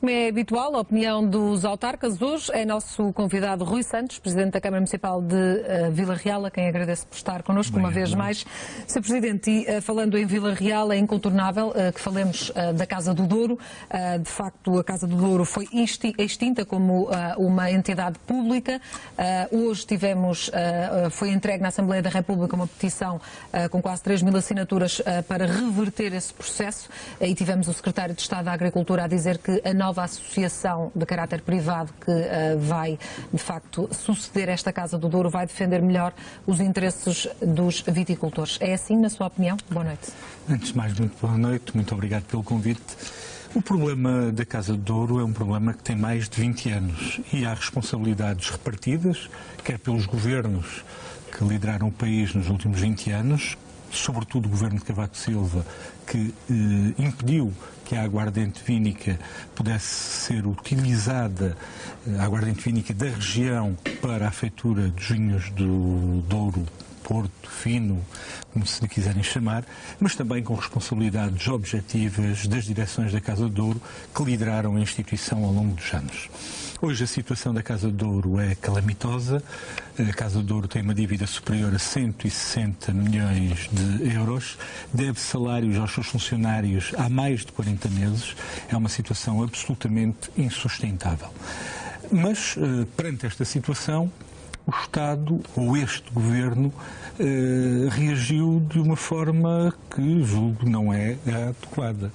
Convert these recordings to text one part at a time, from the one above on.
como é habitual, a opinião dos autarcas. Hoje é nosso convidado Rui Santos, Presidente da Câmara Municipal de Vila Real, a quem agradeço por estar connosco uma vez mais. Sr. Presidente, e falando em Vila Real, é incontornável que falemos da Casa do Douro. De facto, a Casa do Douro foi extinta como uma entidade pública. Hoje foi entregue na Assembleia da República uma petição com quase 3.000 assinaturas para reverter esse processo, e tivemos o Secretário de Estado da Agricultura a dizer que a nova associação de caráter privado que vai, de facto, suceder esta Casa do Douro vai defender melhor os interesses dos viticultores. É assim, na sua opinião? Boa noite. Antes de mais, muito boa noite, muito obrigado pelo convite. O problema da Casa do Douro é um problema que tem mais de 20 anos e há responsabilidades repartidas, quer pelos governos que lideraram o país nos últimos 20 anos, sobretudo o governo de Cavaco Silva, que impediu que a aguardente vínica pudesse ser utilizada, a aguardente vínica da região, para a feitura dos vinhos do Douro, Porto, Fino, como se lhe quiserem chamar, mas também com responsabilidades objetivas das direções da Casa do Douro que lideraram a instituição ao longo dos anos. Hoje a situação da Casa do Douro é calamitosa. A Casa do Douro tem uma dívida superior a 160 milhões de euros, deve salários aos seus funcionários há mais de 40 meses. É uma situação absolutamente insustentável. Mas, perante esta situação, o Estado, ou este Governo, reagiu de uma forma que julgo não é adequada.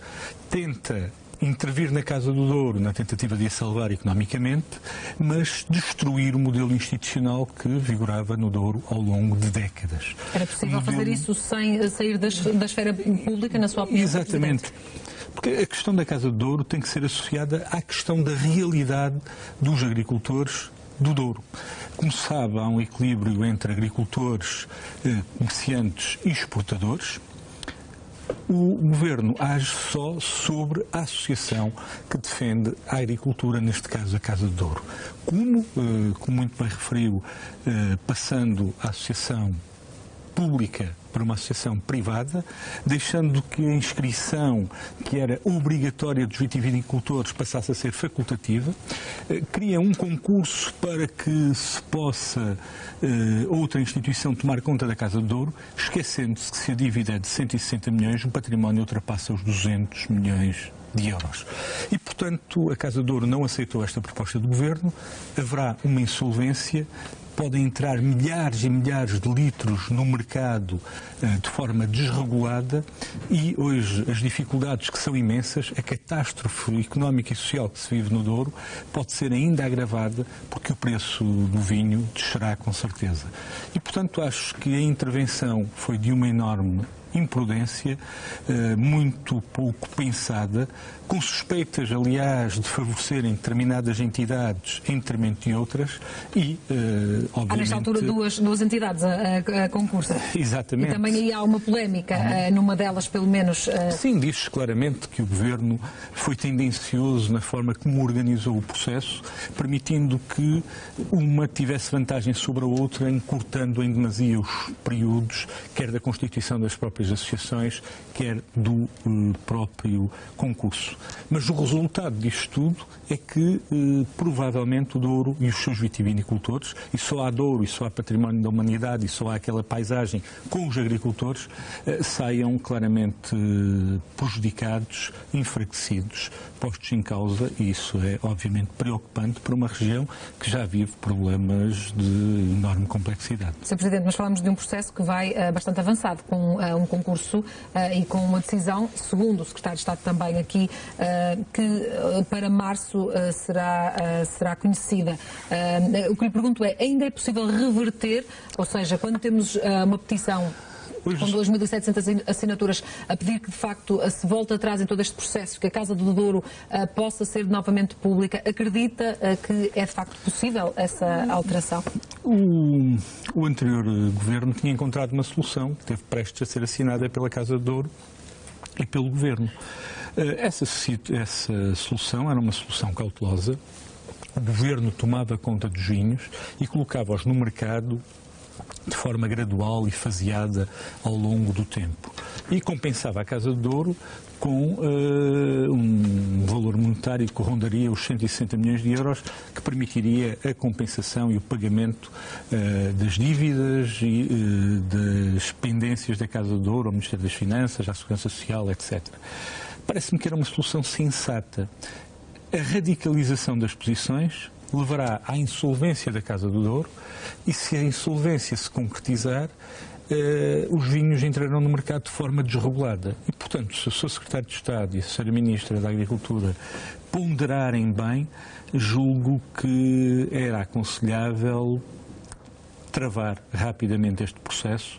Tenta intervir na Casa do Douro na tentativa de a salvar economicamente, mas destruir o modelo institucional que vigorava no Douro ao longo de décadas. Era possível fazer isso sem sair da esfera pública, na sua opinião? Exatamente. Porque a questão da Casa do Douro tem que ser associada à questão da realidade dos agricultores do Douro. Como se sabe, há um equilíbrio entre agricultores, comerciantes e exportadores. O Governo age só sobre a associação que defende a agricultura, neste caso a Casa do Douro. Como muito bem referiu, passando a associação pública para uma associação privada, deixando que a inscrição, que era obrigatória dos vitivinicultores, passasse a ser facultativa, cria um concurso para que se possa outra instituição tomar conta da Casa do Douro, esquecendo-se que se a dívida é de 160 milhões, o património ultrapassa os 200 milhões de euros. E, portanto, a Casa do Douro não aceitou esta proposta do Governo, haverá uma insolvência, podem entrar milhares e milhares de litros no mercado de forma desregulada e hoje as dificuldades que são imensas, a catástrofe económica e social que se vive no Douro pode ser ainda agravada porque o preço do vinho descerá com certeza. E, portanto, acho que a intervenção foi de uma enorme imprudência, muito pouco pensada, com suspeitas, aliás, de favorecerem determinadas entidades em detrimento de outras e, obviamente... Há nesta altura duas entidades a concurso. Exatamente. E também aí há uma polémica, numa delas, pelo menos... Sim, diz-se claramente que o Governo foi tendencioso na forma como organizou o processo, permitindo que uma tivesse vantagem sobre a outra, encurtando em demasia os períodos, quer da constituição das próprias associações, quer do próprio concurso. Mas o resultado disto tudo é que, provavelmente, o Douro e os seus vitivinicultores, e só há Douro, e só há património da humanidade, e só há aquela paisagem com os agricultores, saiam claramente prejudicados, enfraquecidos, postos em causa, e isso é, obviamente, preocupante para uma região que já vive problemas de enorme complexidade. Sr. Presidente, mas falamos de um processo que vai bastante avançado, com um concurso e com uma decisão, segundo o Secretário de Estado também aqui, que para março será conhecida. O que lhe pergunto é, ainda é possível reverter, ou seja, quando temos uma petição com 2.700 assinaturas a pedir que, de facto, se volte atrás em todo este processo, que a Casa do Douro possa ser novamente pública, acredita que é, de facto, possível essa alteração? O anterior Governo tinha encontrado uma solução que esteve prestes a ser assinada pela Casa do Douro e pelo Governo. Essa solução era uma solução cautelosa. O Governo tomava conta dos vinhos e colocava-os no mercado de forma gradual e faseada ao longo do tempo. E compensava a Casa do Douro com um valor monetário que rondaria os 160 milhões de euros, que permitiria a compensação e o pagamento das dívidas e das pendências da Casa do Douro, ao Ministério das Finanças, à Segurança Social, etc. Parece-me que era uma solução sensata. A radicalização das posições levará à insolvência da Casa do Douro e, se a insolvência se concretizar, os vinhos entrarão no mercado de forma desregulada. E, portanto, se eu sou Secretário de Estado e a Sra. Ministra da Agricultura ponderarem bem, julgo que era aconselhável travar rapidamente este processo.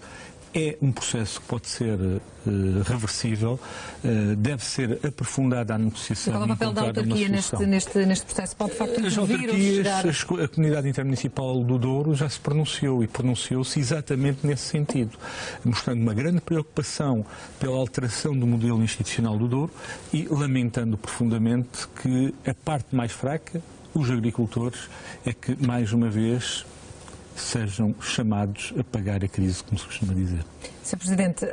É um processo que pode ser reversível, deve ser aprofundada a negociação. Qual é o papel da autarquia neste processo? Pode, de facto, intervir ou chegar... A Comunidade Intermunicipal do Douro já se pronunciou e pronunciou-se exatamente nesse sentido, mostrando uma grande preocupação pela alteração do modelo institucional do Douro e lamentando profundamente que a parte mais fraca, os agricultores, é que, mais uma vez, sejam chamados a pagar a crise, como se costuma dizer. Sr. Presidente,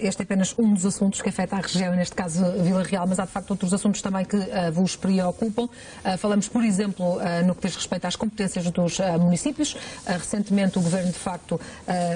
este é apenas um dos assuntos que afeta a região, e neste caso Vila Real, mas há de facto outros assuntos também que vos preocupam. Falamos, por exemplo, no que diz respeito às competências dos municípios. Recentemente o Governo, de facto,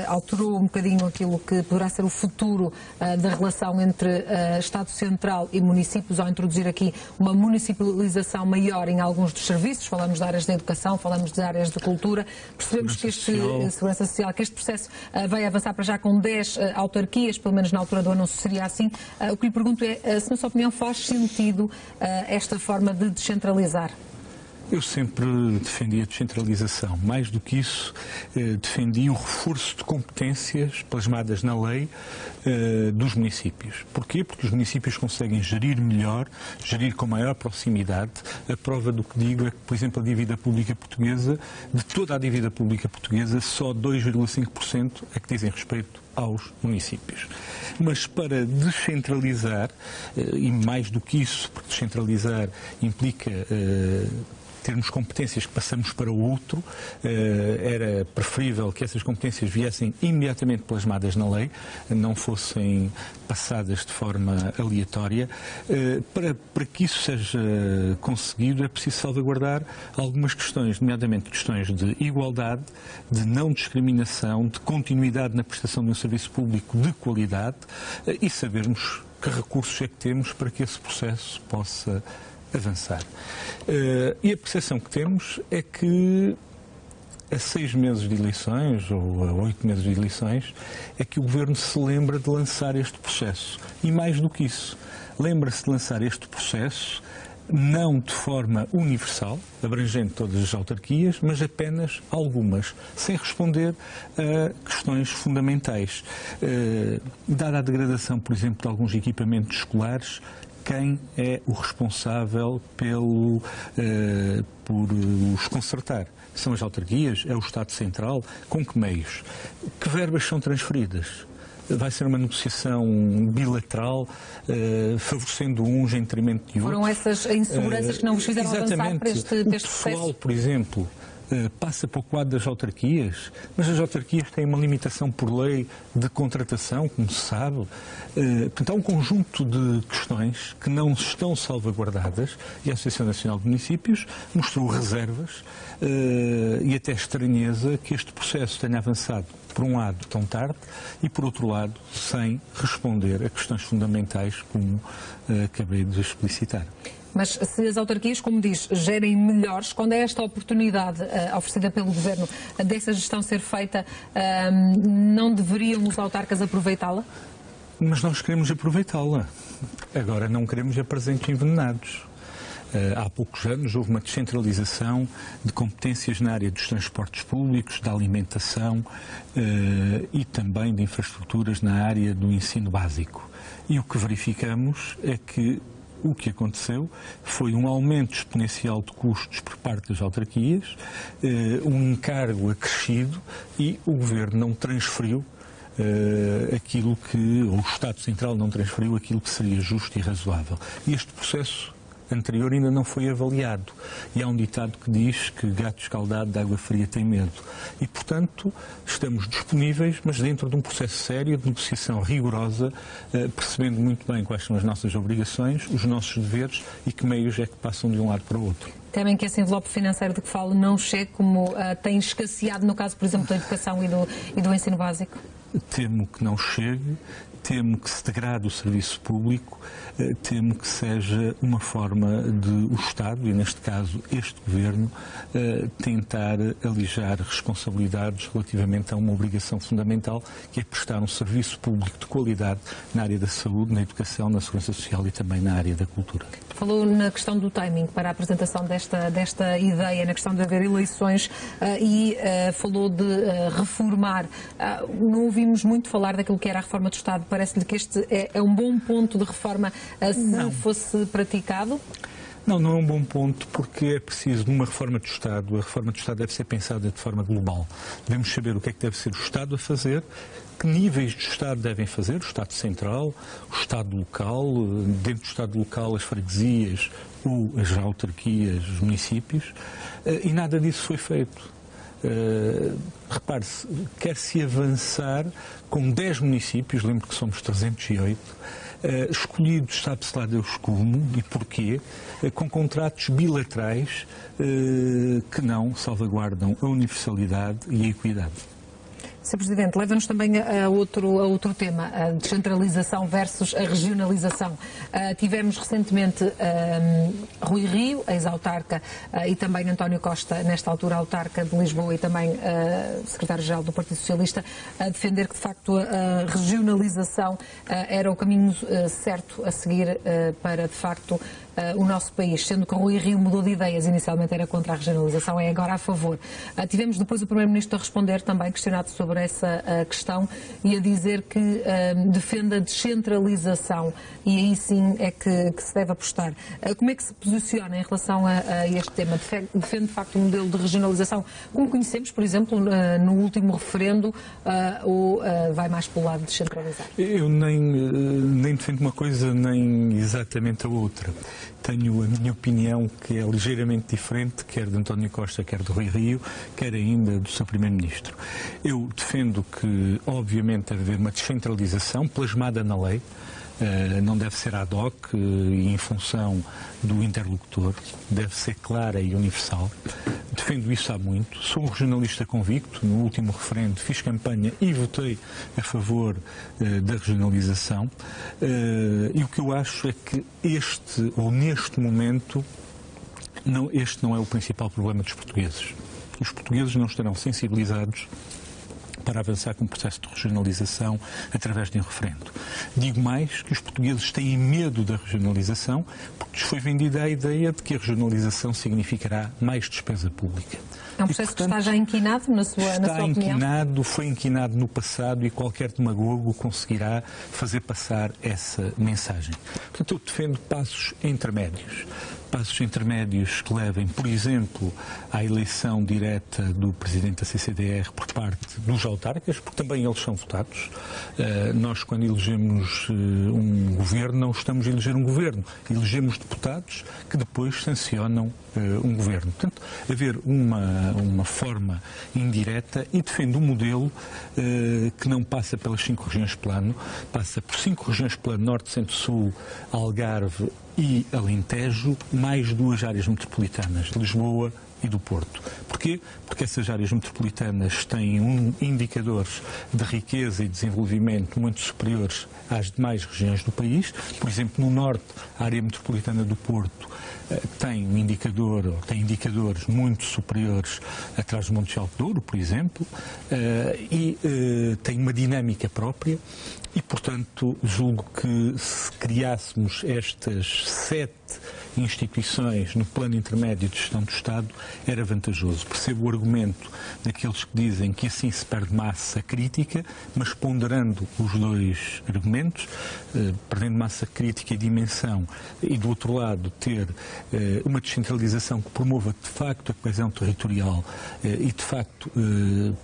alterou um bocadinho aquilo que poderá ser o futuro da relação entre Estado Central e municípios, ao introduzir aqui uma municipalização maior em alguns dos serviços. Falamos de áreas da educação, falamos de áreas de cultura. Percebemos que Segurança Social, que este processo vai avançar para já com 10 autarquias, pelo menos na altura do anúncio seria assim. O que lhe pergunto é se, na sua opinião, faz sentido esta forma de descentralizar? Eu sempre defendi a descentralização. Mais do que isso, defendi o reforço de competências plasmadas na lei dos municípios. Porquê? Porque os municípios conseguem gerir melhor, gerir com maior proximidade. A prova do que digo é que, por exemplo, a dívida pública portuguesa, de toda a dívida pública portuguesa, só 2,5% é que dizem respeito aos municípios. Mas para descentralizar, e mais do que isso, porque descentralizar implica termos competências que passamos para o outro, era preferível que essas competências viessem imediatamente plasmadas na lei, não fossem passadas de forma aleatória. Para que isso seja conseguido, é preciso salvaguardar algumas questões, nomeadamente questões de igualdade, de não discriminação, de continuidade na prestação de um serviço público de qualidade e sabermos que recursos é que temos para que esse processo possa avançar. E a percepção que temos é que a 6 meses de eleições, ou a 8 meses de eleições, é que o Governo se lembra de lançar este processo. E mais do que isso, lembra-se de lançar este processo não de forma universal, abrangendo todas as autarquias, mas apenas algumas, sem responder a questões fundamentais. Dada a degradação, por exemplo, de alguns equipamentos escolares, quem é o responsável por os consertar? São as autarquias? É o Estado Central? Com que meios? Que verbas são transferidas? Vai ser uma negociação bilateral, favorecendo uns em detrimento de outros? Foram essas inseguranças que não vos fizeram avançar para este processo? O pessoal, por exemplo, passa para o quadro das autarquias, mas as autarquias têm uma limitação por lei de contratação, como se sabe. Portanto, há um conjunto de questões que não estão salvaguardadas e a Associação Nacional de Municípios mostrou reservas e até estranheza que este processo tenha avançado, por um lado, tão tarde e, por outro lado, sem responder a questões fundamentais como acabei de explicitar. Mas se as autarquias, como diz, gerem melhores, quando é esta oportunidade oferecida pelo Governo dessa gestão ser feita, não deveriam os autarcas aproveitá-la? Mas nós queremos aproveitá-la. Agora não queremos presentes envenenados. Há poucos anos houve uma descentralização de competências na área dos transportes públicos, da alimentação e também de infraestruturas na área do ensino básico. E o que verificamos é que o que aconteceu foi um aumento exponencial de custos por parte das autarquias, um encargo acrescido e o Governo não transferiu o Estado Central não transferiu aquilo que seria justo e razoável. E este processo anterior ainda não foi avaliado. E há um ditado que diz que gato escaldado de água fria tem medo. E, portanto, estamos disponíveis, mas dentro de um processo sério, de negociação rigorosa, percebendo muito bem quais são as nossas obrigações, os nossos deveres e que meios é que passam de um lado para o outro. Temem que esse envelope financeiro de que falo não chegue, como tem escasseado no caso, por exemplo, da educação e do ensino básico? Temo que não chegue, temo que se degrade o serviço público, temo que seja uma forma de o Estado, e neste caso este Governo, tentar alijar responsabilidades relativamente a uma obrigação fundamental, que é prestar um serviço público de qualidade na área da saúde, na educação, na segurança social e também na área da cultura. Falou na questão do timing para a apresentação desta ideia, na questão de haver eleições e falou de reformar. Não ouvimos muito falar daquilo que era a reforma do Estado. Parece-lhe que este é um bom ponto de reforma se fosse praticado? Não é um bom ponto, porque é preciso, numa reforma do Estado, a reforma do Estado deve ser pensada de forma global. Devemos saber o que é que deve ser o Estado a fazer, que níveis de Estado devem fazer, o Estado Central, o Estado local, dentro do Estado local as freguesias ou as autarquias, os municípios, e nada disso foi feito. Repare-se, quer-se avançar com 10 municípios, lembro que somos 308, escolhidos, sabe-se lá Deus como e porquê, com contratos bilaterais que não salvaguardam a universalidade e a equidade. Sr. Presidente, leva-nos também a outro tema, a descentralização versus a regionalização. Tivemos recentemente Rui Rio, ex-autarca, e também António Costa, nesta altura autarca de Lisboa e também secretário-geral do Partido Socialista, a defender que, de facto, a regionalização era o caminho certo a seguir para, de facto, o nosso país, sendo que o Rui Rio mudou de ideias, inicialmente era contra a regionalização, é agora a favor. Tivemos depois o Primeiro-Ministro a responder também, questionado sobre essa questão, e a dizer que defende a descentralização, e aí sim é que se deve apostar. Como é que se posiciona em relação a este tema? Defende de facto um modelo de regionalização, como conhecemos, por exemplo, no último referendo, ou vai mais para o lado de descentralizar? Eu nem defendo uma coisa, nem exatamente a outra. Tenho a minha opinião, que é ligeiramente diferente, quer de António Costa, quer de Rui Rio, quer ainda do seu Primeiro-Ministro. Eu defendo que, obviamente, deve haver uma descentralização plasmada na lei, não deve ser ad hoc e em função do interlocutor, deve ser clara e universal. Defendo isso há muito. Sou um regionalista convicto. No último referendo fiz campanha e votei a favor da regionalização. E o que eu acho é que neste momento, este não é o principal problema dos portugueses. Os portugueses não estarão sensibilizados para avançar com o processo de regionalização através de um referendo. Digo mais, que os portugueses têm medo da regionalização, porque lhes foi vendida a ideia de que a regionalização significará mais despesa pública. É um processo que está já inquinado, na sua opinião? Está inquinado, foi inquinado no passado e qualquer demagogo conseguirá fazer passar essa mensagem. Portanto, eu defendo passos intermédios que levem, por exemplo, à eleição direta do Presidente da CCDR por parte dos autarcas, porque também eles são votados. Nós, quando elegemos um governo, não estamos a eleger um governo, elegemos deputados que depois sancionam um governo. Portanto, haver uma forma indireta, e defendo um modelo que não passa pelas 5 regiões plano, passa por 5 regiões plano, Norte, Centro, Sul, Algarve e Alentejo, mais 2 áreas metropolitanas, de Lisboa e do Porto. Porquê? Porque essas áreas metropolitanas têm indicadores de riqueza e desenvolvimento muito superiores às demais regiões do país. Por exemplo, no Norte, a área metropolitana do Porto tem indicadores muito superiores a Trás-os-Montes de Alto Douro, por exemplo, e tem uma dinâmica própria. E, portanto, julgo que se criássemos estas 7 instituições no plano intermédio de gestão do Estado, era vantajoso. Percebo o argumento daqueles que dizem que assim se perde massa crítica, mas ponderando os 2 argumentos, perdendo massa crítica e dimensão, e do outro lado ter uma descentralização que promova de facto a coesão territorial e de facto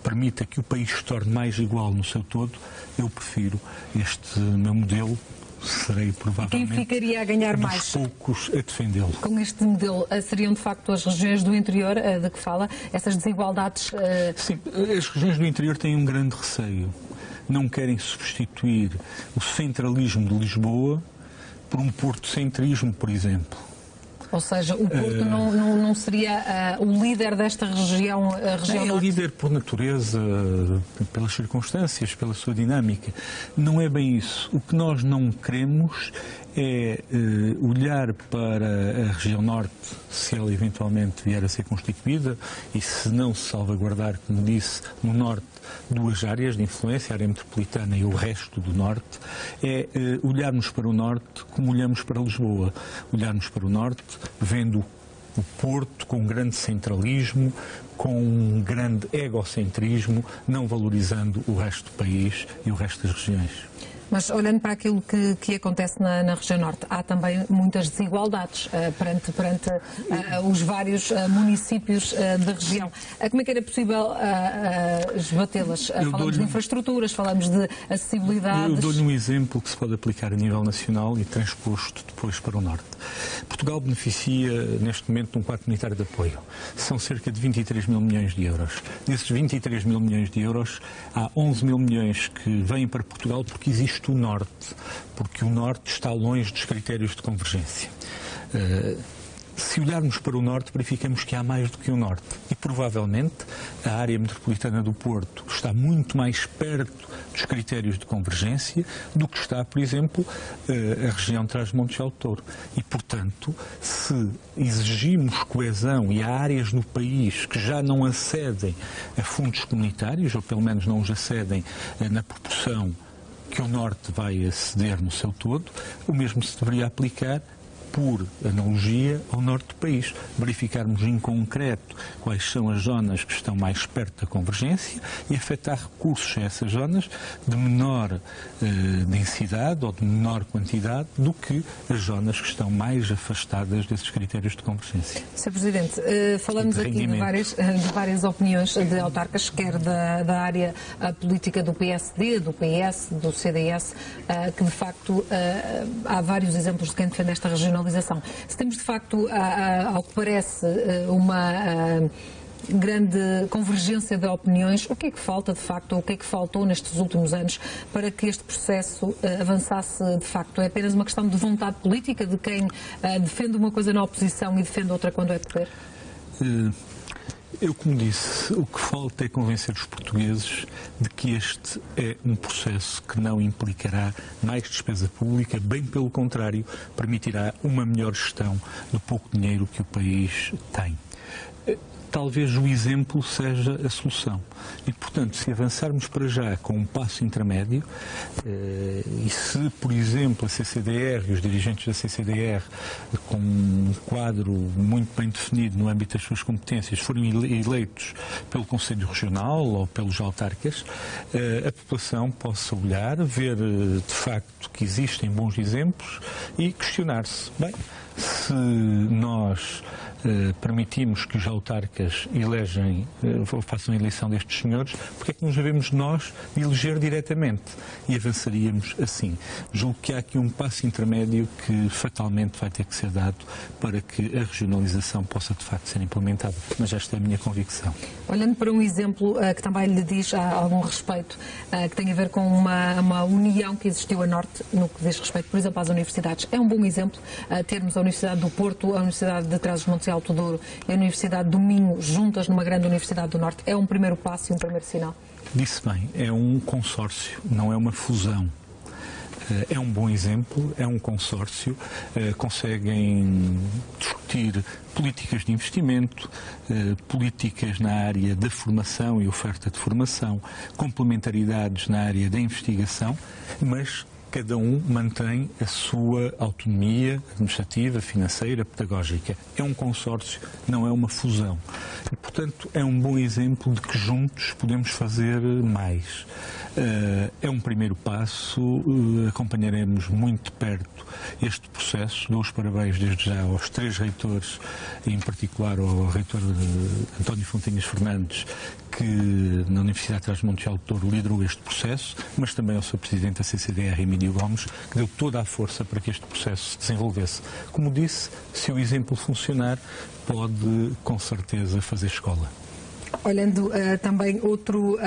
permita que o país se torne mais igual no seu todo, eu prefiro este meu modelo, serei provavelmente quem ficaria a ganhar dos mais poucos a defendê-lo. com este modelo? Seriam de facto as regiões do interior de que fala? Essas desigualdades? Sim, as regiões do interior têm um grande receio. Não querem substituir o centralismo de Lisboa por um portocentrismo, por exemplo. Ou seja, o Porto não seria o líder desta região É norte? líder por natureza, pelas circunstâncias, pela sua dinâmica. Não é bem isso. O que nós não queremos é olhar para a região norte, se ela eventualmente vier a ser constituída, e se não se salvaguardar, como disse, no norte, duas áreas de influência, a área metropolitana e o resto do norte, é olharmos para o norte como olhamos para Lisboa. Olharmos para o norte vendo o Porto com um grande centralismo, com um grande egocentrismo, não valorizando o resto do país e o resto das regiões. Mas olhando para aquilo que acontece na região norte, há também muitas desigualdades perante os vários municípios da região. Como é que era possível esbatê-las? Falamos de infraestruturas, falamos de acessibilidades. Eu dou-lhe um exemplo que se pode aplicar a nível nacional e transposto depois para o norte. Portugal beneficia neste momento de um quadro comunitário de apoio. São cerca de 23 mil milhões de euros. Desses 23 mil milhões de euros, há 11 mil milhões que vêm para Portugal porque existe o norte, porque o norte está longe dos critérios de convergência. Se olharmos para o norte, verificamos que há mais do que o norte. E, provavelmente, a área metropolitana do Porto está muito mais perto dos critérios de convergência do que está, por exemplo, a região de Trás-os-Montes e Alto Douro. E, portanto, se exigimos coesão e há áreas no país que já não acedem a fundos comunitários, ou pelo menos não os acedem na proporção que o norte vai aceder no seu todo, o mesmo se deveria aplicar por analogia ao norte do país. Verificarmos em concreto quais são as zonas que estão mais perto da convergência e afetar recursos a essas zonas de menor densidade ou de menor quantidade do que as zonas que estão mais afastadas desses critérios de convergência. Sr. Presidente, falamos aqui de várias opiniões de autarcas, quer da área política do PSD, do PS, do CDS, que de facto há vários exemplos de quem defende esta regionalização. Se temos de facto, ao que parece, uma grande convergência de opiniões, o que é que falta de facto, ou o que é que faltou nestes últimos anos para que este processo avançasse de facto? É apenas uma questão de vontade política de quem defende uma coisa na oposição e defende outra quando é poder? Eu, como disse, o que falta é convencer os portugueses de que este é um processo que não implicará mais despesa pública, bem pelo contrário, permitirá uma melhor gestão do pouco dinheiro que o país tem. Talvez o exemplo seja a solução. E, portanto, se avançarmos para já com um passo intermédio, e se, por exemplo, a CCDR e os dirigentes da CCDR, com um quadro muito bem definido no âmbito das suas competências, forem eleitos pelo Conselho Regional ou pelos autarcas, a população possa olhar, ver de facto que existem bons exemplos e questionar-se. Bem, se nós permitimos que os autarcas façam a eleição destes senhores, porque é que nos devemos nós eleger diretamente? E avançaríamos assim. Julgo que há aqui um passo intermédio que fatalmente vai ter que ser dado para que a regionalização possa de facto ser implementada. Mas esta é a minha convicção. Olhando para um exemplo que também lhe diz algum respeito, que tem a ver com uma união que existiu a norte no que diz respeito, por exemplo, às universidades. É um bom exemplo termos a Universidade do Porto, a Universidade de Trás-os-Montes e Alto Douro e a Universidade do Minho juntas numa grande Universidade do Norte. É um primeiro passo e um primeiro sinal? Disse bem, é um consórcio, não é uma fusão. É um bom exemplo, é um consórcio, conseguem discutir políticas de investimento, políticas na área da formação e oferta de formação, complementaridades na área da investigação, mas cada um mantém a sua autonomia administrativa, financeira, pedagógica. É um consórcio, não é uma fusão. E, portanto, é um bom exemplo de que juntos podemos fazer mais. É um primeiro passo, acompanharemos muito de perto este processo. Dou os parabéns desde já aos 3 reitores, em particular ao reitor António Fontinhas Fernandes, que na Universidade de Trás-os-Montes de Douro liderou este processo, mas também ao Sr. Presidente da CCDR, Emílio Gomes, que deu toda a força para que este processo se desenvolvesse. Como disse, se o exemplo funcionar, pode com certeza fazer escola. Olhando também outro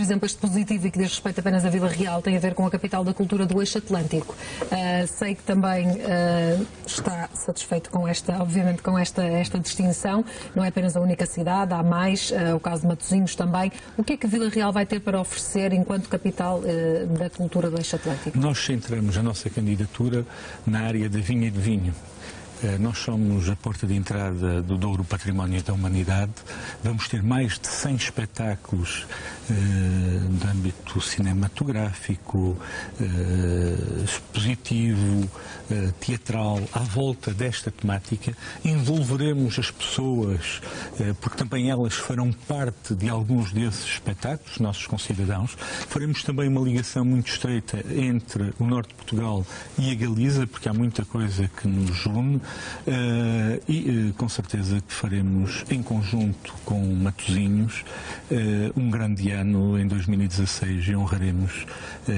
exemplo este positivo e que diz respeito apenas a Vila Real, tem a ver com a capital da cultura do Eixo Atlântico. Sei que também está satisfeito com obviamente com esta distinção. Não é apenas a única cidade, há mais, o caso de Matosinhos também. O que é que Vila Real vai ter para oferecer enquanto capital da cultura do Eixo Atlântico? Nós centramos a nossa candidatura na área da vinha e de vinho. Nós somos a porta de entrada do Douro Património da Humanidade. Vamos ter mais de 100 espetáculos de âmbito cinematográfico, expositivo, teatral, à volta desta temática. Envolveremos as pessoas, porque também elas farão parte de alguns desses espetáculos, nossos concidadãos. Faremos também uma ligação muito estreita entre o norte de Portugal e a Galiza, porque há muita coisa que nos une. E com certeza que faremos em conjunto com Matosinhos um grande ano em 2016 e honraremos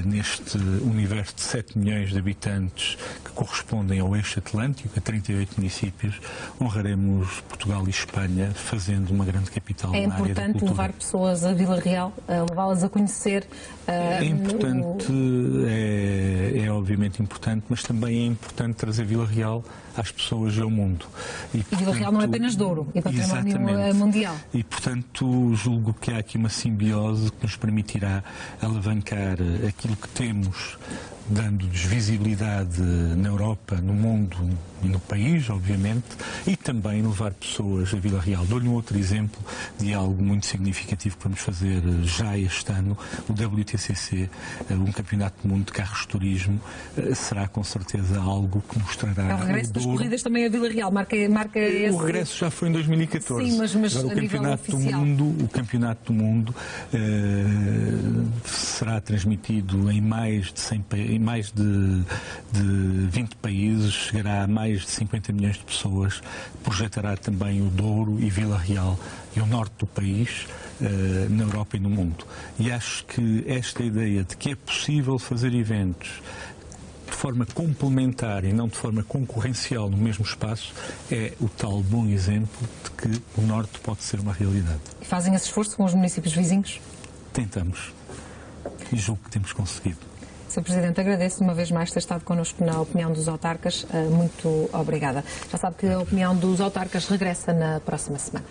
neste universo de 7 milhões de habitantes que correspondem ao Eixo Atlântico, a 38 municípios, honraremos Portugal e Espanha fazendo uma grande capital na área da cultura. É importante levar pessoas a Vila Real, levá-las a conhecer. É importante, é obviamente importante, mas também é importante trazer Vila Real às pessoas e ao mundo. E Vila Real não é apenas Douro, é património mundial. E, portanto, julgo que há aqui uma simbiose que nos permitirá alavancar aquilo que temos, dando-nos visibilidade na Europa, no mundo e no país, obviamente, e também levar pessoas a Vila Real. Dou-lhe um outro exemplo de algo muito significativo que vamos fazer já este ano, o WTCC, um campeonato do mundo de carros de turismo, será com certeza algo que mostrará... É o regresso das corridas também a Vila Real, marca esse... O regresso já foi em 2014. Sim, mas agora o Campeonato do Mundo será transmitido em mais de 20 países, chegará a mais de 50 milhões de pessoas, projetará também o Douro e Vila Real e o norte do país na Europa e no mundo. E acho que esta ideia de que é possível fazer eventos de forma complementar e não de forma concorrencial no mesmo espaço é o tal bom exemplo de que o norte pode ser uma realidade. E fazem esse esforço com os municípios vizinhos? Tentamos. E julgo que temos conseguido. Sr. Presidente, agradeço uma vez mais ter estado connosco na Opinião dos Autarcas. Muito obrigada. Já sabe que a Opinião dos Autarcas regressa na próxima semana.